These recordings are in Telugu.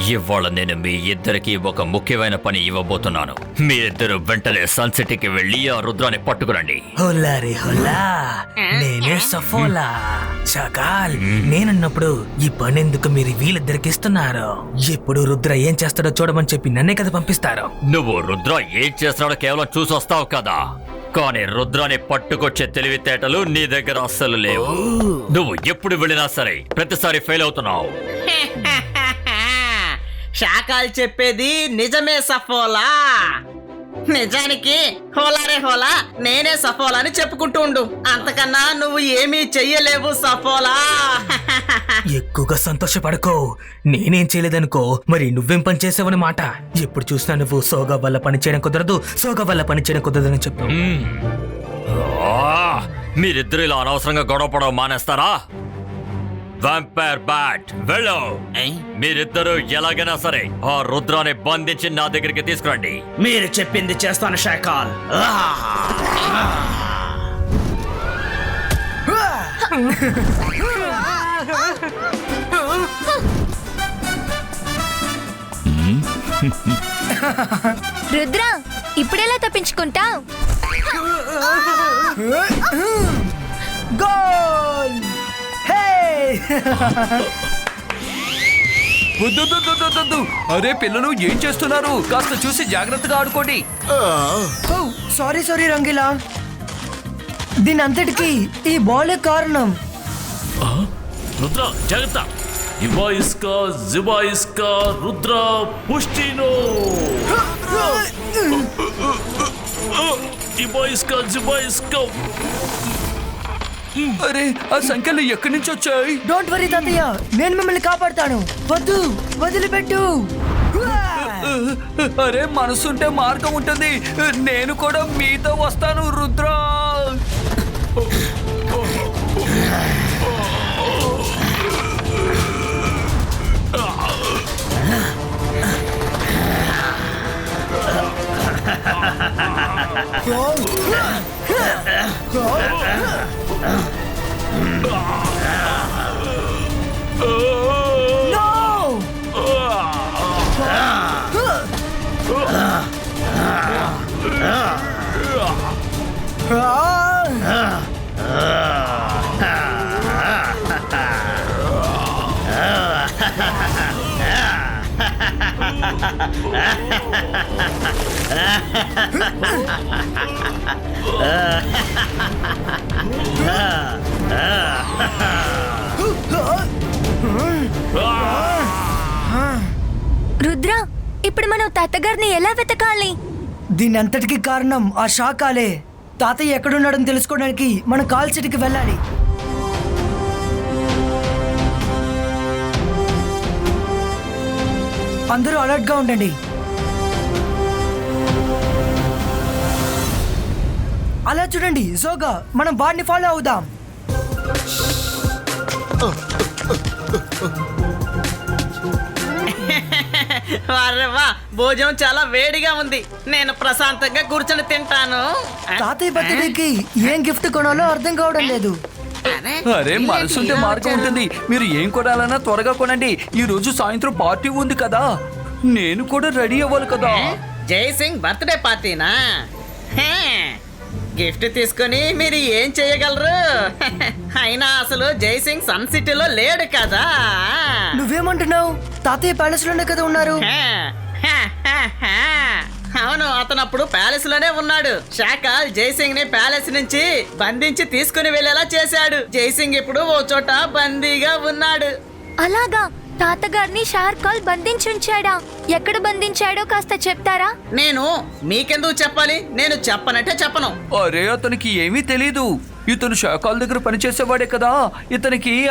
ఇవాళ నేను మీ ఇద్దరికి ఒక ముఖ్యమైన పని ఇవ్వబోతున్నాను. మీరిద్దరు వెంటనే సన్సిటీకి వెళ్ళి ఆ రుద్రాన్ని పట్టుకురండి. హోలా రే హోలా, నేనే సఫోలా. షాకాల్, నేనున్నప్పుడు ఈ పని ఎందుకు మీరు వీళ్ళిద్దరికి ఇస్తున్నారు? ఇప్పుడు రుద్ర ఏం చేస్తాడో చూడమని చెప్పి నన్నే కదా పంపిస్తారు. నువ్వు రుద్ర ఏం చేస్తాడో కేవలం చూసొస్తావు కదా, కానీ రుద్రాన్ని పట్టుకొచ్చే తెలివితేటలు నీ దగ్గర అస్సలు లేవు. నువ్వు ఎప్పుడు వెళ్ళినా సరే ప్రతిసారి ఫెయిల్ అవుతున్నావు. శాకాలు చెప్పేది నిజమే సఫోలా. నిజానికి హోలారే హోలా, నేనే సఫోలా అని చెప్పుకుంటూ ఉండు. అంతకన్నా నువ్వు ఏమీ చెయ్యలేవు సఫోలా. ఎక్కువగా సంతోషపడకో. నేనేం చేయలేదనుకో, మరి నువ్వేం పని చేసావని మాట. ఎప్పుడు చూసినా నువ్వు సోగా వల్ల పని చేయడం కుదరదు, సోగా వల్ల పని చేయడం కుదరదని చెప్పు. మీరిద్దరు ఇలా అనవసరంగా గొడవ పడవ మానేస్తారా? వ్యాంపైర్ బ్యాట్, వెళ్ళు. మీరిద్దరూ ఎలాగైనా సరే ఆ రుద్రాన్ని బంధించి నా దగ్గరికి తీసుకురండి. మీరు చెప్పింది చేస్తాను షాకాల్. రుద్ర, ఇప్పుడెలా తప్పించుకుంటావు? గోల్! హే! అరే పిల్లలు ఏం చేస్తున్నారు? కాస్త చూసి జాగ్రత్తగా ఆడుకోండి. సారీ రంగిలా, దీని అంతటికి ఈ బాలే కారణం. రుద్ర జాగ్రత్త. ఇవాయిస్కా జివాయిస్కా రుద్ర పుష్టినో. ఇవాయిస్కా జివాయిస్కా. అరే ఆ సంఖ్యలు ఎక్కడి నుంచి వచ్చాయి? డోంట్ వరీ తాతయ్య, నేను మిమ్మల్ని కాపాడుతాను. వద్దు, వదిలిపెట్టు. అరే మనసుంటే మార్గం ఉంటుంది. నేను కూడా మీతో వస్తాను రుద్ర. రుద్ర, ఇప్పుడు మనం తాతగారిని ఎలా వెతకాలి? దీని అంతటికి కారణం ఆ షాకాలే. తాతయ్య ఎక్కడున్నాడని తెలుసుకోవడానికి మనం కాల్ సిటీకి వెళ్ళాలి. అందరూ అలర్ట్ గా ఉండండి. అలా చూడండి జోగా, మనం వాడిని ఫాలో అవుదాం. వారేవా, భోజనం చాలా వేడిగా ఉంది. నేను ప్రశాంతంగా కూర్చొని తింటాను. తాతయ్య బర్త్డేకి ఏం గిఫ్ట్ కొనాలో అర్థం కావడం లేదు. అరే మనసుంటే మార్గం ఉంటుంది. మీరు ఏం కొనాలన్నా త్వరగా కొనండి. ఈ రోజు సాయంత్రం పార్టీ ఉంది కదా, నేను కూడా రెడీ అవ్వాలి కదా. జైసింగ్ బర్త్డే పార్టీనా? గిఫ్ట్ తీసుకొని మీరు ఏం చేయగలరు? అయినా అసలు జైసింగ్ సన్ సిటీలో లేడు కదా. నువ్వేమంటున్నావు? తాతయ్య ప్యాలెస్ లోనే కదా ఉన్నారు. అవును, అతను అప్పుడు ప్యాలెస్ లోనే ఉన్నాడు. శాకాల్ జైసింగ్ ని ప్యాలెస్ నుంచి బంధించి తీసుకుని వెళ్ళేలా చేశాడు. జైసింగ్ ఇప్పుడు ఓ చోట బందీగా ఉన్నాడు. అలాగా? తాతగారిని షార్కాల్ బంధించుంచాడా? ఎక్కడ బంధించాడో కాస్త చెప్తారా? నేను మీకెందుకు చెప్పాలి? నేను చెప్పనంటే చెప్పను. అరే అతనికి ఏమీ తెలీదు. ఇతను శాఖల దగ్గర పనిచేసేవాడే కదా,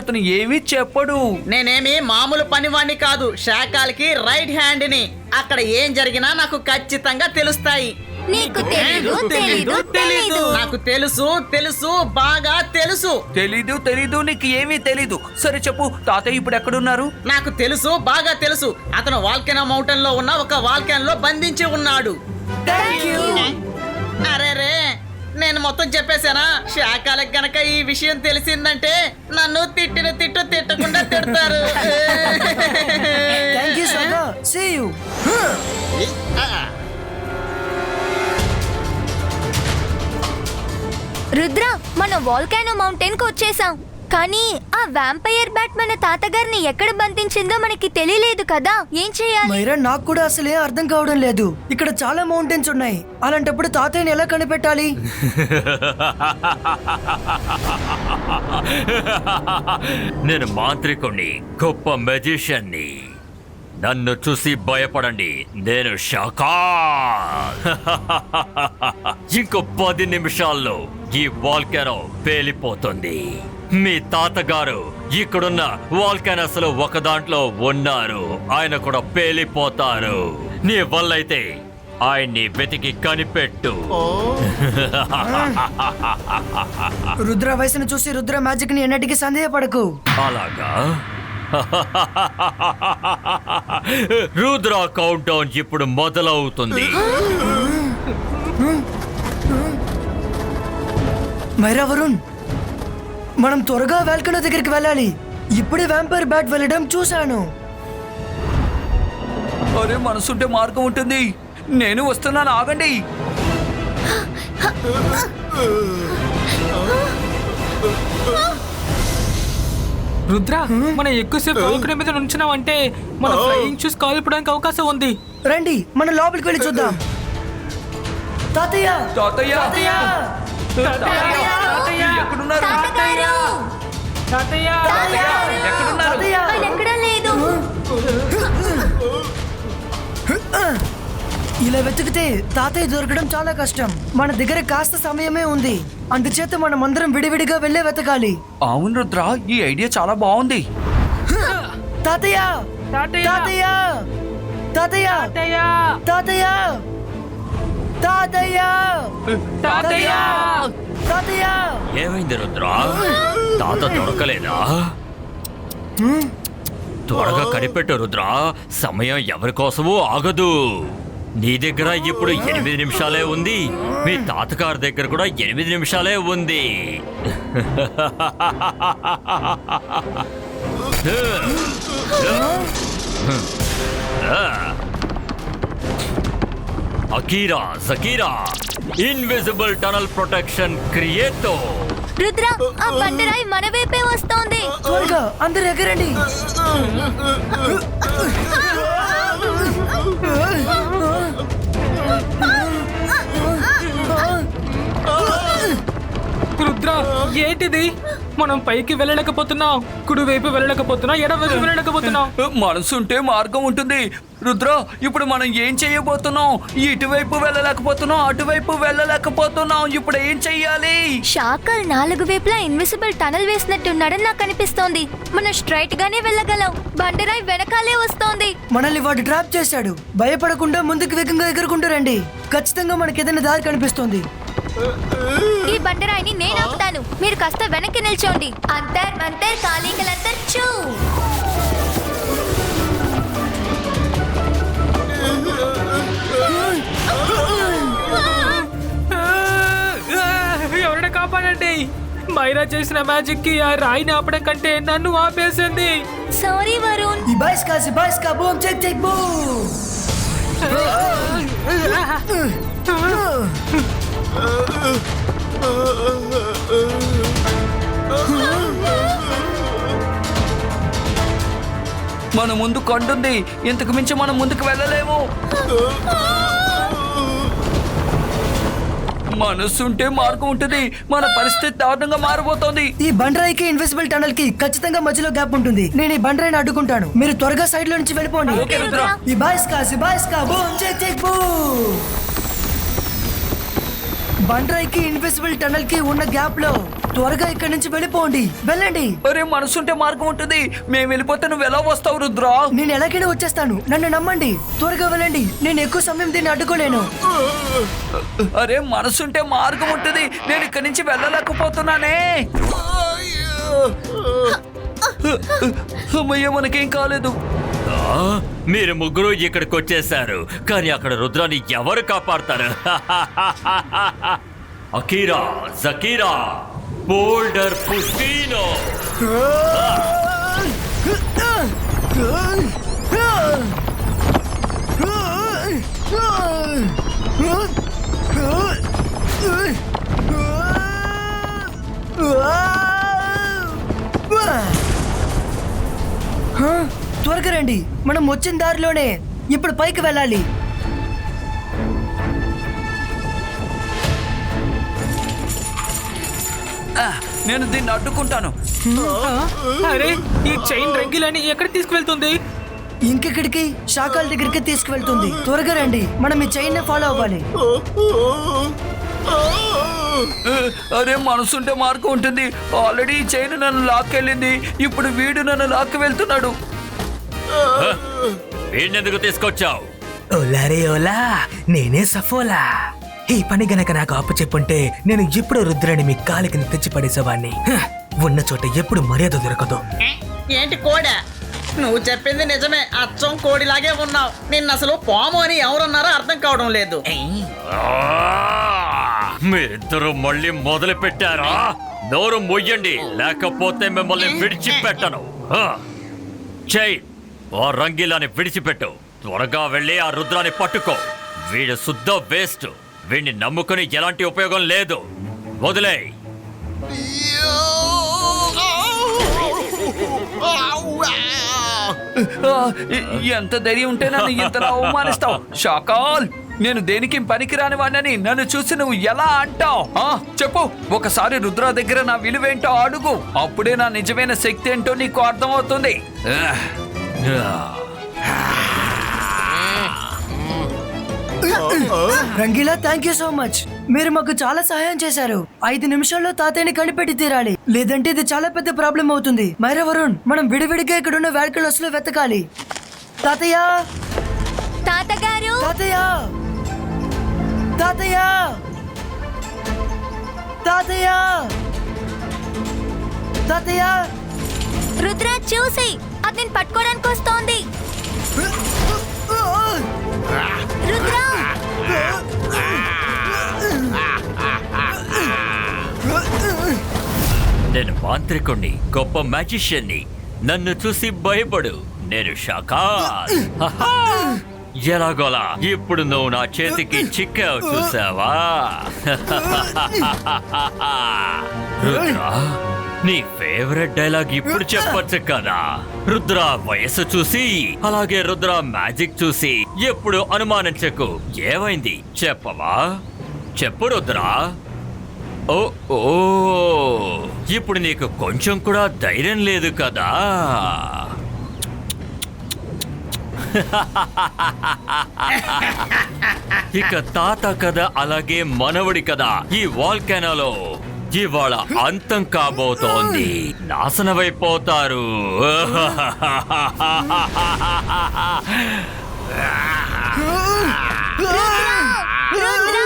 అతను ఏమీ చెప్పడు. నేనేమి మామూలు పనివాణ్ణి కాదు, శాకాల్కి రైట్ హ్యాండ్ ని. అక్కడ ఏం జరిగినా నాకు ఖచ్చితంగా తెలుస్తాయి. నీకు తెలీదు, తెలీదు, తెలీదు. నాకు తెలుసు, తెలుసు, బాగా తెలుసు. తెలీదు, నీకు ఏమీ తెలీదు. సరే చెప్పు, తాతయ్య ఇప్పుడు ఎక్కడున్నారు? నాకు తెలుసు, బాగా తెలుసు. అతను వాల్కెనో మౌంటైన్ లో ఉన్న ఒక వాల్కెన్ లో బంధించి ఉన్నాడు. అరే, నేను మొత్తం చెప్పేశానా? శాఖలకు గనక ఈ విషయం తెలిసిందంటే నన్ను తిట్టిన తిట్టకుండా తిడతారు. See you. రుద్ర మన వాల్కానో మౌంటైన్ కు వచ్చేసాం. కానీ ఆ వ్యాంపైర్ బ్యాట్ మన తాతగారిని ఎక్కడ బంధించిందో మనకి తెలియలేదు కదా. ఏం చేయాలి? మైరా, నాకు కూడా అసలే అర్థం కావడం లేదు. ఇక్కడ చాలా మౌంటైన్స్ ఉన్నాయి. అలాంటప్పుడు తాతయ్యని ఎలా కనిపెట్టాలి? నేను మాంత్రికుణ్ణి, గొప్ప మెజిషియన్ని. నన్ను చూసి భయపడండి, నేను షకాల్. ఇంకో 10 నిమిషాల్లో ఈ వాల్కానో పేలిపోతుంది. మీ తాతగారు ఇక్కడున్న వాల్కానోస్ లో ఒక దాంట్లో ఉన్నారు. ఆయన కూడా పేలిపోతారు. నీ వల్లైతే ఆయన్ని వెతికి కనిపెట్టు. రుద్ర వయసును చూసి రుద్ర మ్యాజిక్ ని ఎన్నటికీ సందేహపడకు. అలాగా? రుద్ర కౌంట్ డౌన్ ఇప్పుడు మొదలవుతుంది. మైరా, వరుణ్, మనం త్వరగా వాల్కనో దగ్గరికి వెళ్ళాలి. ఇప్పుడే వ్యాంపైర్ బ్యాట్ వెళ్ళడం చూశాను. అరే మనసుంటే మార్గం ఉంటుంది. నేను వస్తున్నాను, ఆగండి. రుద్ర, మనం ఎక్కువసేపు వాల్కనో మీద నుంచున్నాం అంటే మన ఫ్లయింగ్ చూసి కాలిపోవడానికి అవకాశం ఉంది. రండి, మనం లోపలికి వెళ్ళి చూద్దాం. తాతయ్య, తాతయ్య, తాతయ్య, ఎక్కడున్నారు? తాతగారు! ఎక్కడున్నారు? ఆయన ఎక్కడా లేదు. ఇలా వెతికితే తాతయ్య దొరకడం చాలా కష్టం. మన దగ్గర కాస్త సమయమే ఉంది. అందుచేత మనం అందరం విడివిడిగా వెళ్ళే వెతకాలి. అవును రుద్ర, ఈ ఐడియా చాలా బాగుంది. తాతయ్య, తాతయ్య, తాతయ్య, తాతయ్య, తాతయ్య, తాతయ్య, తాతయ్య. ఏమైంది రుద్ర? తాత దొరకలేదా? త్వరగా కనిపెట్టు రుద్ర, సమయం ఎవరి కోసమూ ఆగదు. నీ దగ్గర ఇప్పుడు 8 నిమిషాలే ఉంది. మీ తాతగారి దగ్గర కూడా 8 నిమిషాలే ఉంది. Akira, జకీరా, invisible tunnel protection క్రియేటో. Rudra, ఆ బండరాయి మన వైపే వస్తోంది. త్వరగా అందరు ఎగరండి. రుద్ర, ఏంటిది? మనం పైకి వెళ్ళలేకపోతున్నాం, కుడి వైపు వెళ్ళలేకపోతున్నాం, ఎడమ వైపు వెళ్ళలేకపోతున్నాం. మనసుంటే మార్గం ఉంటుంది. రుద్ర, ఇప్పుడు మనం ఏం చేయబోతున్నాం? ఇటువైపు వెళ్ళలేకపోతున్నాం, అటువైపు వెళ్ళలేకపోతున్నాం. ఇప్పుడు ఏం చెయ్యాలి? షాకల్ 4 వైపులా ఇన్విజిబుల్ టనల్ వేసినట్టున్నాడని నాకు అనిపిస్తోంది. మనం స్ట్రైట్ గానే వెళ్ళగలం. బండరాయి వెనకాలే వస్తోంది. మనల్ని వాడు ట్రాప్ చేశాడు. భయపడకుండా ముందుకు వేగంగా ఎగురుకుంటూ రండి. ఖచ్చితంగా మనకి ఏదైనా దారి కనిపిస్తుంది. ఈ బండరాయిని నేను ఆపుతాను. మీరు కాస్త వెనక్కి నిల్చోండి. అంతర్ మంతర్ కాళీకలంతర్ చూ. ఎవరైనా కాపాడండి. మైరా చేసిన మ్యాజిక్ కి ఆ రాయిని ఆపడం కంటే నన్ను ఆపేసింది. సారీ వరుణ్. ఇబాయిస్కా బూమ్ చెక్ చెక్ బూమ్. మన ముందు కొంటుంది. ఇంతకు మించి మనం ముందుకు వెళ్ళలేము. మనసుంటే మార్గం ఉంటుంది. మన పరిస్థితి దారుణంగా మారబోతోంది. ఈ బండరాయికి ఇన్విజిబుల్ టనల్ కి ఖచ్చితంగా మధ్యలో గ్యాప్ ఉంటుంది. నేను ఈ బండరాయిని అడ్డుకుంటాను. మీరు త్వరగా సైడ్ లో నుంచి వెళ్ళిపోండి. ఓకే రుద్ర. ఇబాయిస్కా బూమ్ చెక్ చెక్ బూమ్. బండరాయికి ఇన్విజిబుల్ టనల్ కి ఉన్న గ్యాప్ లో త్వరగా ఇక్కడి నుంచి వెళ్ళిపోండి. వెళ్ళండి. అరే మనసుంటే మార్గం ఉంటుంది. మేము వెళ్ళిపోతే నువ్వు ఎలా వస్తావు రుద్ర? నేను ఎలాగైనా వచ్చేస్తాను. నన్ను నమ్మండి. త్వరగా వెళ్ళండి. నేను ఎక్కువ సమయం దీన్ని అడ్డుకోలేను. అరే మనసుంటే మార్గం ఉంటుంది. నేను ఇక్కడి నుంచి వెళ్ళలేకపోతున్నానే. అమ్మయ్య, మనకేం కాలేదు. మీరు ముగ్గురు ఇక్కడికి వచ్చేసారు, కానీ అక్కడ రుద్రాన్ని ఎవరు కాపాడతారు? అకీరా, జకీరా, బోల్డర్ పుష్టినో. త్వరగా రండి, మనం వచ్చిన దారిలోనే ఇప్పుడు పైకి వెళ్ళాలి. నేను దీన్ని అడ్డుకుంటాను. అరే ఈ చైన్ రంగిలని ఎక్కడ తీసుకువెళ్తుంది? ఇంకెక్కడికి? శాఖల దగ్గరికి తీసుకువెళ్తుంది. త్వరగా రండి, మనం ఈ చైన్ ఫాలో అవ్వాలి. అరే మనసుంటే మార్గం ఉంటుంది. ఆల్రెడీ ఈ చైన్ నన్ను లాక్కెళ్ళింది, ఇప్పుడు వీడు నన్ను లాక్కి వెళ్తున్నాడు. వీడినెందుకు తీసుకొచ్చావు? ఓలా రే ఓలా, నేనే సఫోలా. ఈ పని గనక నాకు అప్పు చెప్పుంటే నేను ఎప్పుడు రుద్రాన్ని మీ కాలి కింద తెచ్చి పడేసేవాడిని. ఉన్న చోట ఎప్పుడు మర్యాద దొరకదు. ఏంటి కోడా? నువ్వు చెప్పింది నిజమే, అచ్చం కోడిలాగే ఉన్నావు. నిన్న అసలు పాము అని ఎవరన్నారో అర్థం కావడం లేదు. మీరిద్దరూ మళ్ళీ మొదలు పెట్టారా? నోరు మొయ్యండి, లేకపోతే మిమ్మల్ని విడిచిపెట్టను. చెయ్, ఆ రంగీలాని విడిచిపెట్టు. త్వరగా వెళ్ళి ఆ రుద్రాన్ని పట్టుకో. వీడు శుద్ధ వేస్ట్. వీడిని నమ్ముకుని ఎలాంటి ఉపయోగం లేదు. వదిలే. ఎంత ధైర్యం ఉంటే నన్ను ఇంతలా అవమానిస్తావు? షాకాల్, నేను దేనికి పనికిరాని వాడిని నన్ను చూసి నువ్వు ఎలా అంటావు? చెప్పు, ఒకసారి రుద్ర దగ్గర నా విలువేంటో అడుగు. అప్పుడే నా నిజమైన శక్తి ఏంటో నీకు అర్థమవుతుంది. Rangeela, thank you so much. మీరు మాకు చాలా సహాయం చేశారు. 5 నిమిషాల్లో తాతయ్యని కనిపెట్టి తీరాలి, లేదంటే ఇది చాలా పెద్ద ప్రాబ్లం అవుతుంది. మైరా, వరుణ్, మనం విడివిడిగా ఇక్కడున్న వ్యాల్కనోస్ లో వెతకాలి. తాతయ్య, తాతగారు, తాతయ్య, తాతయ్య, తాతయ్య, తాతయ్య. రుద్ర చూసి అతన్ని పట్టుకోవడానికి వస్తోంది. రుద్ర, నేను మాంత్రికుణ్ణి, గొప్ప మ్యాజిషియన్ని. నన్ను చూసి భయపడు. నేను షాకాల్. ఎలాగోలా ఇప్పుడు నువ్వు నా చేతికి చిక్కావు, చూసావా? రుద్ర, నీ ఫేవరెట్ డైలాగ్ ఇప్పుడు చెప్పొచ్చు కదా. రుద్ర వయసు చూసి, అలాగే రుద్ర మ్యాజిక్ చూసి ఎప్పుడు అనుమానించకు. ఏమైంది చెప్పవా? చెప్పు రుద్ర. ఓ ఓ, ఇప్పుడు నీకు కొంచెం కూడా ధైర్యం లేదు కదా? ఇక తాత కథ, అలాగే మనవడి కథ ఈ వాల్కెనాలో ఇవాళ అంతం కాబోతోంది. నాశనమైపోతారు. రుద్ర,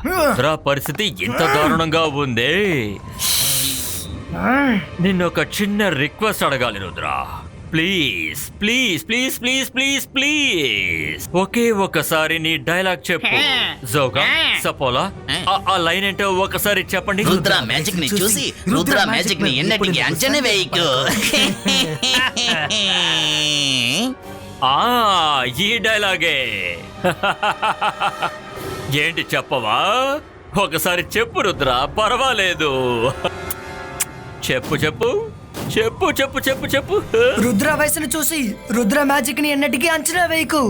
రుద్ర పరిస్థితి ఇంత దారుణంగా ఉంది. నిన్నొక చిన్న రిక్వెస్ట్ అడగాలి Rudra. Please please please please please please ఒకే ఒకసారి నీ డైలాగ్ చెప్పు. జోగా, సపోలా, ఆ లైన్ ఏంటో ఒకసారి చెప్పండి. రుద్ర మ్యాజిక్ ని చూసి రుద్ర మ్యాజిక్ ని ఎన్నటికి అంచనా వేయకు. ఈ డైలాగే. ఏంటి చెప్పవా? ఒకసారి చెప్పు రుద్ర, పర్వాలేదు. చెప్పు చెప్పు చెప్పు చెప్పు చెప్పు చెప్పు. రుద్ర వయసును చూసి రుద్ర మ్యాజిక్ ని ఎన్నటికీ అంచనా వేయకు.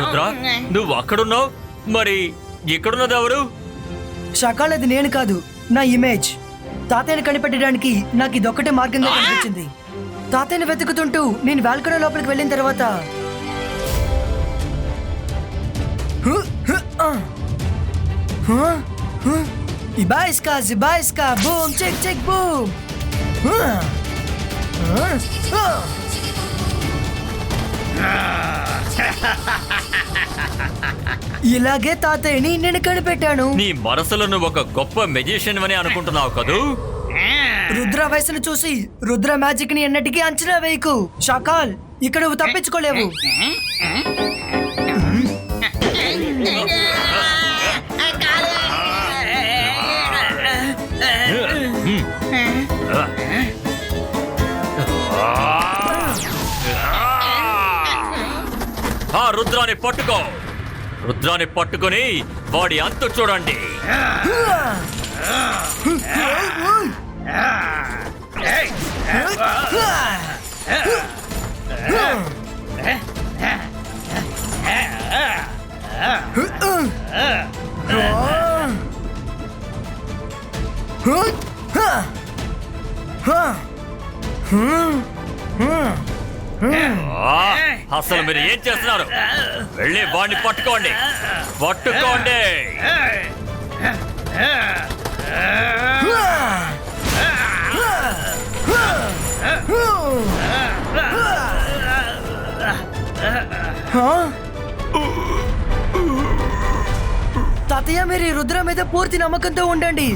రుద్ర, నువ్వు అక్కడున్నావు, మరి ఇక్కడున్నది ఎవరు? షకాల్, అది నేను కాదు, నా ఇమేజ్. తాతయ్యని కనిపెట్టడానికి నాకు ఇదొక్కటే మార్గంగా కనిపించింది. తాతయ్యని వెతుకుతుంటూ నేను వాల్కనో లోపలికి వెళ్ళిన తర్వాత ఇబాయిస్కా జిబాయిస్కా బూమ్ చెక్ చెక్ బూమ్. ఇలాగే తాతయ్యని నేను కనిపెట్టాను. నీ మనసులో నువ్వు ఒక గొప్ప మెజిషియన్ అని అనుకుంటున్నావు కదూ? రుద్ర వయసును చూసి రుద్ర మ్యాజిక్ ని ఎన్నటికీ అంచనా వేయకు. షకాల్, ఇక్కడ నువ్వు తప్పించుకోలేవు. రుద్రాన్ని పట్టుకో. రుద్రాన్ని పట్టుకొని వాడి అంతు చూడండి. అసలు మీరు ఏం చేస్తున్నారు? వెళ్ళి వాడిని పట్టుకోండి. పట్టుకోండి. తాతయ్య మీరు ఈ రుద్ర మీద పూర్తి నమ్మకంతో ఉండండి.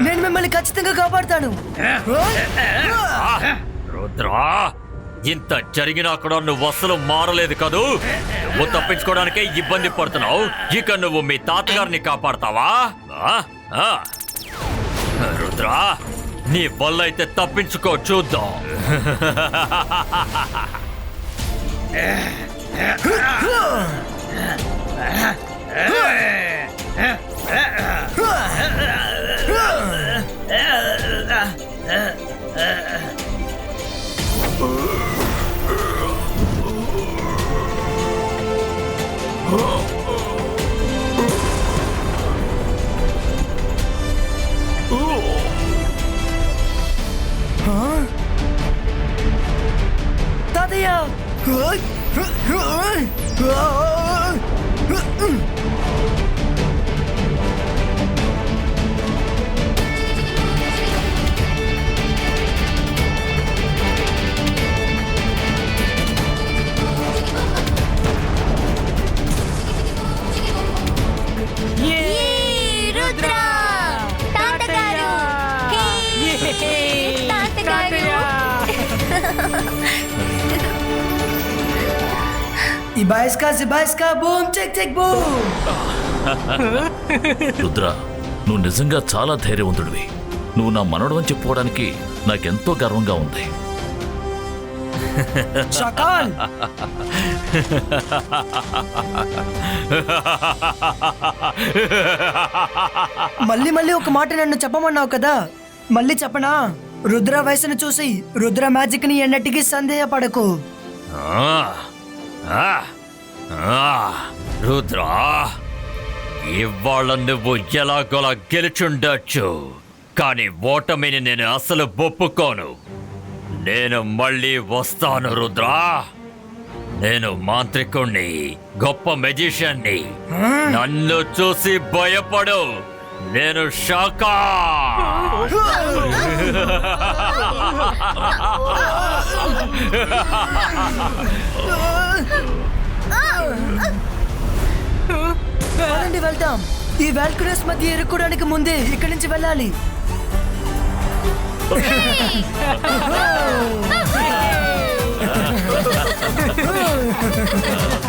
నేను మిమ్మల్ని ఖచ్చితంగా కాపాడుతాను. రుద్రా, ఇంత జరిగినా కూడా నువ్వు అసలు మారలేదు కదూ. నువ్వు తప్పించుకోవడానికే ఇబ్బంది పడుతున్నావు. ఇక నువ్వు మీ తాతగారిని కాపాడతావా? రుద్రా, నీ వల్ల అయితే తప్పించుకో, చూద్దాం. తాతయ్య రుద్ర తాతగారు, తాతగారు. ఇబాయిస్కా boom check check boom. Rudra, నువ్వు నిజంగా చాలా ధైర్యవంతుడివి. నువ్వు నా మనవడు అని చెప్పుకోవడానికి నాకెంతో గర్వంగా ఉంది. షకాల్ మళ్ళీ ఒక మాట నన్ను చెప్పమన్నావు కదా, మళ్ళీ చెప్పనా? రుద్ర వయసును చూసి రుద్ర మ్యాజిక్ ని ఎన్నటికీ సందేహపడకు. రుద్రా, ఇవాళ నువ్వు ఎలాగోలా గెలుచుండొచ్చు, కానీ ఓటమిని నేను అసలు ఒప్పుకోను. నేను మళ్ళీ వస్తాను రుద్రా. నేను మాంత్రికుణ్ణి, గొప్ప మెజిషియన్ని. నన్ను చూసి భయపడు. నేను షాకా. పదండి వెళ్దాం. ఈ వాల్కురస్ మధ్య ఇరుక్కోడానికి ముందే ఇక్కడి నుంచి వెళ్ళాలి. Hey!